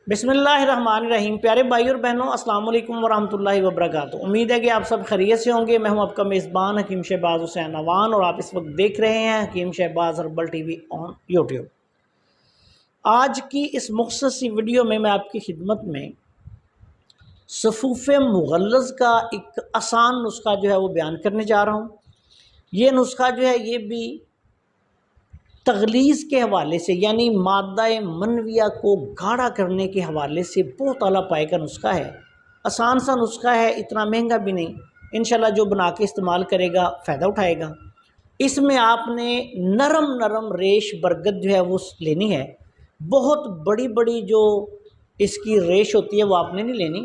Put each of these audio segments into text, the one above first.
بسم اللہ الرحمن الرحیم۔ پیارے بھائی اور بہنوں، السلام علیکم ورحمۃ اللہ وبرکاتہ۔ امید ہے کہ آپ سب خیریت سے ہوں گے۔ میں ہوں آپ کا میزبان حکیم شہباز حسین نوان اور آپ اس وقت دیکھ رہے ہیں Hakim Shahbaz herbal T V on YouTube. آج کی اس مختصر سی ویڈیو میں آپ کی خدمت میں صفوف مغلظ کا ایک آسان نسخہ وہ بیان کرنے جا رہا ہوں۔ یہ نسخہ یہ بھی تغلیظ کے حوالے سے، یعنی مادہ منویہ کو گاڑھا کرنے کے حوالے سے بہت اعلیٰ پائے کا نسخہ ہے۔ آسان سا نسخہ ہے، اتنا مہنگا بھی نہیں۔ انشاءاللہ جو بنا کے استعمال کرے گا فائدہ اٹھائے گا۔ اس میں آپ نے نرم ریش برگد وہ لینی ہے۔ بہت بڑی بڑی جو اس کی ریش ہوتی ہے وہ آپ نے نہیں لینی۔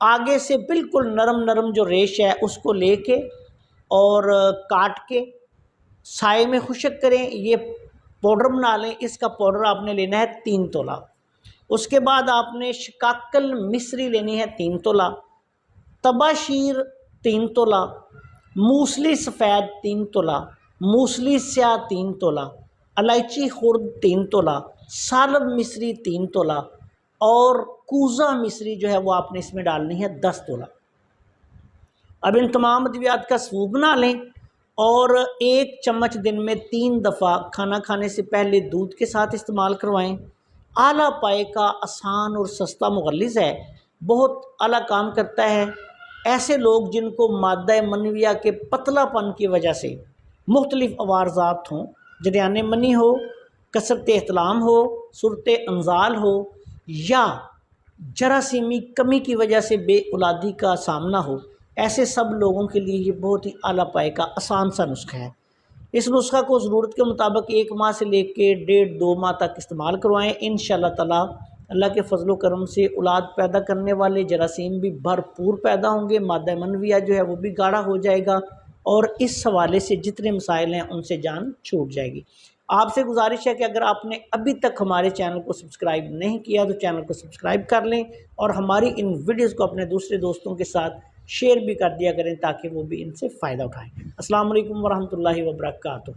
آگے سے بالکل نرم جو ریش ہے اس کو لے کے اور کاٹ کے سائے میں خشک کریں۔ یہ پاؤڈر بنا لیں۔ اس کا پاؤڈر آپ نے لینا ہے 3 تولہ۔ اس کے بعد آپ نے شکاکل مصری لینی ہے 3 تولہ، تبا شیر 3 تولہ، موسلی سفید 3 تولہ، موسلی سیاہ 3 تولہ، الائچی خرد 3 تولہ، سالب مصری 3 تولہ اور کوزہ مصری وہ آپ نے اس میں ڈالنی ہے 10 تولہ۔ اب ان تمام ادویات کا سوپ بنا لیں اور 1 چمچ دن میں 3 دفعہ کھانا کھانے سے پہلے دودھ کے ساتھ استعمال کروائیں۔ اعلیٰ پائے کا آسان اور سستا مغلظ ہے، بہت اعلیٰ کام کرتا ہے۔ ایسے لوگ جن کو مادہ منویہ کے پتلا پن کی وجہ سے مختلف عوارضات ہوں، جریان منی ہو، کثرت احتلام ہو، صورت انزال ہو یا جراثیمی کمی کی وجہ سے بے اولادی کا سامنا ہو، ایسے سب لوگوں کے لیے یہ بہت ہی اعلیٰ پائے کا آسان سا نسخہ ہے۔ اس نسخہ کو ضرورت کے مطابق 1 ماہ سے لے کے 1.5-2 ماہ تک استعمال کروائیں۔ انشاءاللہ تعالی اللہ کے فضل و کرم سے اولاد پیدا کرنے والے جراثیم بھی بھرپور پیدا ہوں گے، مادہ منویہ وہ بھی گاڑھا ہو جائے گا اور اس حوالے سے جتنے مسائل ہیں ان سے جان چھوٹ جائے گی۔ آپ سے گزارش ہے کہ اگر آپ نے ابھی تک ہمارے چینل کو سبسکرائب نہیں کیا تو چینل کو سبسکرائب کر لیں اور ہماری ان ویڈیوز کو اپنے دوسرے دوستوں کے ساتھ شیئر بھی کر دیا کریں تاکہ وہ بھی ان سے فائدہ اٹھائیں۔ السلام علیکم ورحمۃ اللہ وبرکاتہ۔